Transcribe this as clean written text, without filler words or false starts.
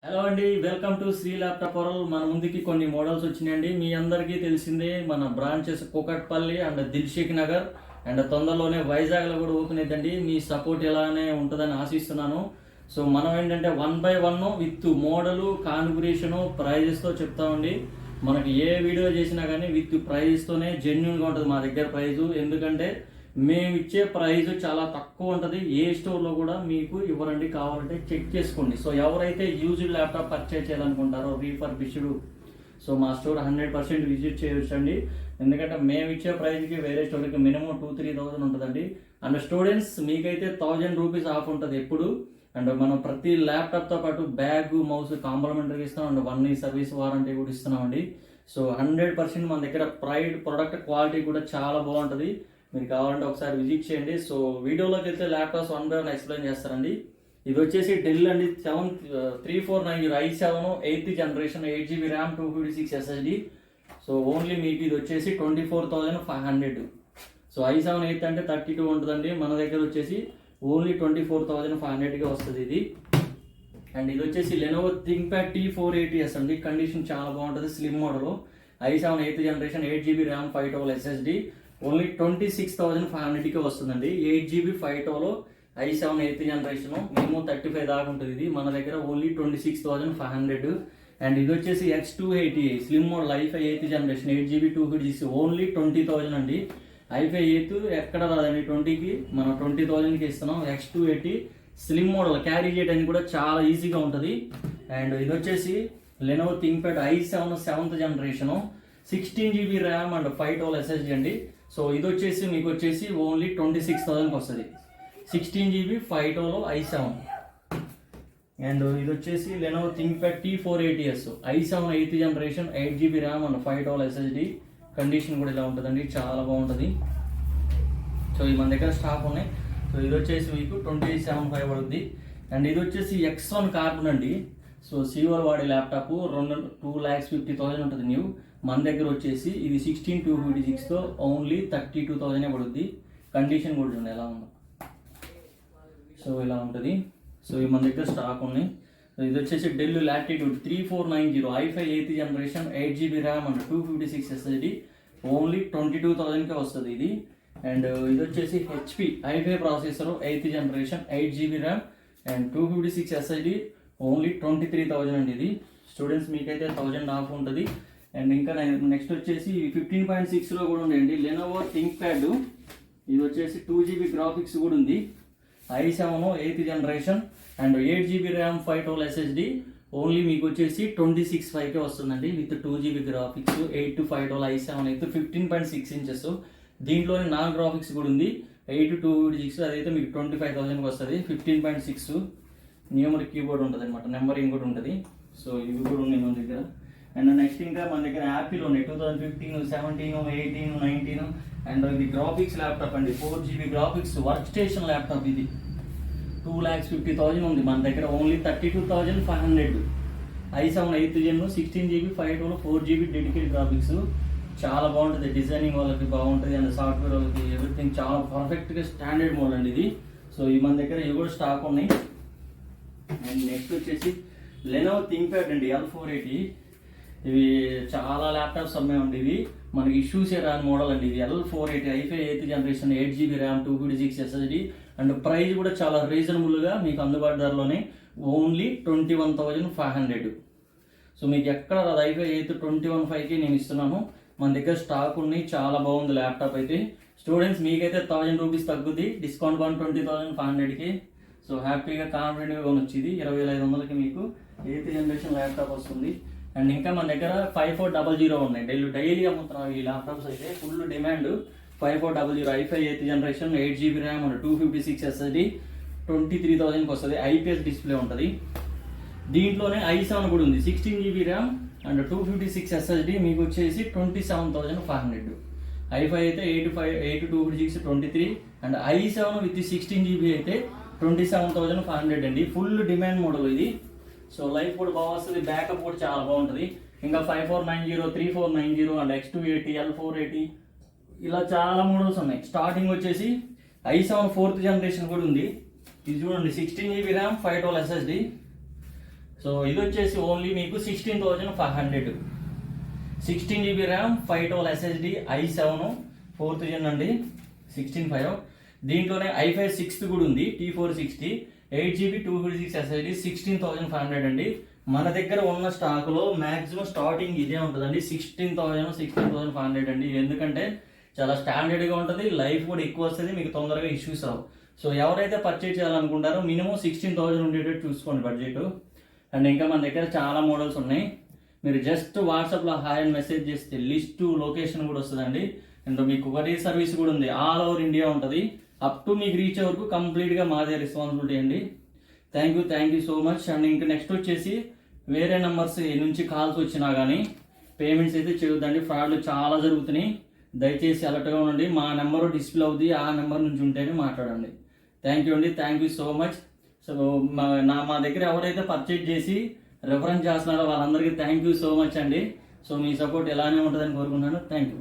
Hello అండి, welcome to Sri laptop world. మన ముందుకి కొన్ని మోడల్స్ వచ్చినాయండి. మీ అందరికీ తెలిసిందే, మన branches Kukatpally and Dilsukh Nagar and తొందరలోనే వైజాగ్లో కూడా ఓపెన్ అవుతుందండి. మీ సపోర్ట్ ఎలానే ఉంటుందని ఆశిస్తున్నాను. సో మనం ఏంటంటే 1 by 1 విత్ మోడలు, కాన్ఫిగరేషను, ప్రైజెస్తో చెప్తామండి. మనకి ఏ వీడియో చేసినా కానీ విత్ ప్రైజెస్తోనే జెన్యున్గా ఉంటుంది మా దగ్గర ప్రైజు. ఎందుకంటే మేము ఇచ్చే ప్రైస్ చాలా తక్కువ ఉంటుంది. ఏ స్టోర్లో కూడా మీకు ఇవ్వరండి, కావాలంటే చెక్ చేసుకోండి. సో ఎవరైతే యూజ్డ్ ల్యాప్టాప్ పర్చేజ్ చేయాలనుకుంటారో రీఫర్బిష్డ్, సో మా స్టోర్ 100% విజిట్ చేయొచ్చండి. ఎందుకంటే మేము ఇచ్చే ప్రైస్కి వేరే స్టోర్కి మినిమం 2-3 thousand ఉంటుందండి. అండ్ స్టూడెంట్స్ మీకైతే 1000 రూపీస్ ఆఫ్ ఉంటుంది ఎప్పుడు. అండ్ మనం ప్రతి ల్యాప్టాప్తో పాటు బ్యాగ్, మౌస్ కాంప్లిమెంటరీ ఇస్తాం. అండ్ 1 year సర్వీస్ వారంటీ కూడా ఇస్తున్నామండి. సో 100% మన దగ్గర ప్రొడక్ట్ క్వాలిటీ కూడా చాలా బాగుంటుంది. మీరు కావాలంటే ఒకసారి విజిట్ చేయండి. సో వీడియోలోకి వెళ్తే ల్యాప్టాప్స్ 1 by 1 ఎక్స్ప్లెయిన్ చేస్తారండి. ఇది వచ్చేసి డెల్ అండి 3490 i7 8th generation 8GB RAM 256 SSD. So only మీకు ఇది వచ్చేసి 24,500. సో i7 8 అంటే 32 ఉంటుందండి. మన దగ్గర వచ్చేసి ఓన్లీ 24,500గా వస్తుంది ఇది. అండ్ ఇది వచ్చేసి లెనోవో థింక్ప్యాడ్ T480S అండి. కండిషన్ చాలా బాగుంటుంది, slim model. i7 8th generation 8GB RAM 512 SSD only 26,500కే వస్తుందండి. 8GB 512 i7 8th generation minimum 35 దాకా ఉంటుంది. ఇది మన దగ్గర ఓన్లీ 26,500. అండ్ ఇది వచ్చేసి X280 slim model i5 8th generation 8GB 256 only 20,000 అండి. i5 8 ఎక్కడ రాదండి 20కి, మనం 20,000కి ఇస్తున్నాం. X280 స్లిమ్ మోడల్ క్యారీ చేయడానికి కూడా చాలా ఈజీగా ఉంటుంది. అండ్ ఇది వచ్చేసి Lenovo ThinkPad i7 7th generation 16GB RAM and 512 SSD అండి. సో ఇది వచ్చేసి మీకు వచ్చేసి ఓన్లీ 26,000కి వస్తుంది. 16GB 512 i7. అండ్ ఇది వచ్చేసి Lenovo ThinkPad T480S i7 8th generation 8GB RAM and 512 SSD. Condition కూడా ఇలా ఉంటుందండి, చాలా బాగుంటుంది. సో ఇది మన దగ్గర స్టాక్ ఉన్నాయి. సో ఇది వచ్చేసి మీకు 27,500 పడుతుంది. అండ్ ఇది వచ్చేసి X1 కార్బన్ అండి. సో సిఓర్ వాడే ల్యాప్టాప్ 2,50,000 ఉంటుంది న్యూ. మన దగ్గర వచ్చేసి ఇది 16,256తో ఓన్లీ 32,000 పడుద్ది. కండిషన్ కూడా చూడండి ఎలా ఉందో. సో ఇలా ఉంటుంది. సో ఇవి మన దగ్గర స్టాక్ ఉన్నాయి. ఇది వచ్చేసి Dell Latitude 3490 i5 8th generation 8GB RAM and 256 SSD only 22,000కే వస్తుంది ఇది. అండ్ ఇది వచ్చేసి HP i5 processor 8th generation 8GB RAM and 256 SSD only 23,000 అండి. ఇది స్టూడెంట్స్ మీకైతే 1000 ఆఫ్ ఉంటుంది. అండ్ ఇంకా నెక్స్ట్ వచ్చేసి 15.6లో కూడా ఉండండి లెనోవో థింక్ప్యాడ్. ఇది వచ్చేసి 2GB గ్రాఫిక్స్ కూడా ఉంది. i7 8th generation and 8GB RAM 512 SSD only మీకు వచ్చేసి 26,500కే వస్తుందండి with 2GB graphics 8 to 512 i7 అయితే 15.6 inches. దీంట్లోనే నాన్ గ్రాఫిక్స్ కూడా ఉంది 8 to 256. అదైతే మీకు 25,000కి వస్తుంది. 15.6 న్యూమరిక్ కీబోర్డ్ ఉంటుంది అనమాట, నెంబరింగ్ కూడా ఉంటుంది. సో ఇవి కూడా ఉన్నాయి మన దగ్గర. అండ్ నెక్స్ట్ ఇంకా మన దగ్గర యాపిల్ ఉన్నాయి 2015, 17, 18, 19. అండ్ ఇది గ్రాఫిక్స్ ల్యాప్టాప్ అండి, 4GB graphics work station laptop. ఇది 2,50,000 ఉంది మన దగ్గర only 32,500. i7 8th gen 16GB 512 4GB dedicated graphics. చాలా బాగుంటుంది, డిజైనింగ్ వాళ్ళకి బాగుంటుంది అండ్ సాఫ్ట్వేర్ వాళ్ళకి ఎవ్రీథింగ్ చాలా పర్ఫెక్ట్గా స్టాండర్డ్ మోడల్ అండి ఇది. సో ఇవి మన దగ్గర ఇవి కూడా స్టాక్ ఉన్నాయి. అండ్ నెక్స్ట్ వచ్చేసి లెనోవో థింక్ప్యాడ్ అండి L480. ఇవి చాలా ల్యాప్టాప్స్ అమ్మాయండి. ఇవి మనకి ఇష్యూస్ రాని మోడల్ అండి. ఇది L480 i5 8th generation 8GB RAM 256 SSD and price కూడా చాలా రీజనబుల్గా మీకు అందుబాటు ధరలోనే ఓన్లీ 21,500. సో మీకు ఎక్కడ రాదు, i5 8 21,500కి నేను ఇస్తున్నాను. మన దగ్గర స్టాక్ ఉన్నాయి, చాలా బాగుంది ల్యాప్టాప్ అయితే. స్టూడెంట్స్ మీకైతే 1000 రూపీస్ తగ్గుద్ది, డిస్కౌంట్ 20,500కి. సో హ్యాపీగా కాన్ఫిడెంట్గా కొనొచ్చు. ఇది 20,500కి మీకు 8th generation ల్యాప్టాప్ వస్తుంది. అండ్ ఇంకా మన దగ్గర 5400 ఉన్నాయి. డైలీ అమ్ముతున్నాం ఈ ల్యాప్టాప్స్ అయితే, full demand. 5400 i5 8th generation 8GB RAM and 256 SSD 23,000కి వస్తుంది. IPS డిస్ప్లే ఉంటుంది. దీంట్లోనే i7 కూడా ఉంది 16GB RAM అండ్ 256 SSD మీకు వచ్చేసి 27,500. i5 అయితే 8 256 23 అండ్ i7 విత్ 16GB అయితే 27,500 అండి. ఫుల్ డిమాండ్ మోడల్ ఇది. సో లైఫ్ కూడా బాగా వస్తుంది, బ్యాకప్ కూడా చాలా బాగుంటుంది. ఇంకా 5490 3490 అండ్ X280 L480 ఇలా చాలా మోడల్స్ ఉన్నాయి. స్టార్టింగ్ వచ్చేసి i7 4th generation కూడా ఉంది. ఇది చూడండి 16GB RAM 512 SSD సో ఇది వచ్చేసి ఓన్లీ మీకు 16,500. 16 GB ర్యామ్, 512 SSD, i7 4000 అండి, 16.5. దీంట్లోనే i5 6th కూడా ఉంది, T460, 8 GB 256 SSD, 16,500 అండి. మన దగ్గర ఉన్న స్టాక్లో మ్యాక్సిమం స్టార్టింగ్ ఇదే ఉంటుందండి, 16,500 అండి. ఎందుకంటే చాలా స్టాండర్డ్గా ఉంటుంది, లైఫ్ కూడా ఎక్కువ వస్తుంది, మీకు తొందరగా ఇష్యూస్ అవ్వవు. సో ఎవరైతే పర్చేజ్ చేయాలనుకుంటారో మినిమం 16,000 ఉండేటట్టు చూసుకోండి బడ్జెట్. అండ్ ఇంకా మన దగ్గర చాలా మోడల్స్ ఉన్నాయి. మీరు జస్ట్ వాట్సాప్లో హాయ్ అని మెసేజ్ చేస్తే లిస్టు, లొకేషన్ కూడా వస్తుందండి. అండ్ మీకు కొరియర్ సర్వీస్ కూడా ఉంది, ఆల్ ఓవర్ ఇండియా ఉంటుంది. అప్ టు మీకు రీచ్ వరకు కంప్లీట్గా మాదే రెస్పాన్సిబిలిటీ అండి. Thank you so much. And ఇంకా నెక్స్ట్ వచ్చేసి వేరే నెంబర్స్ నుంచి కాల్స్ వచ్చినా కానీ పేమెంట్స్ అయితే చేయొద్దండి, ఫ్రాడ్లు చాలా జరుగుతున్నాయి. దయచేసి అలర్ట్గా ఉండండి. మా నెంబరు డిస్ప్లే అవుతుంది, ఆ నెంబర్ నుంచి ఉంటేనే మాట్లాడండి. Thank you so much. So మా దగ్గర ఎవరైతే పర్చేజ్ చేసి రెఫరెన్స్ చేస్తున్నారో వాళ్ళందరికీ థ్యాంక్ యూ సో మచ్ అండి. సో మీ సపోర్ట్ ఎలానే ఉంటుందని కోరుకుంటున్నాను. Thank you.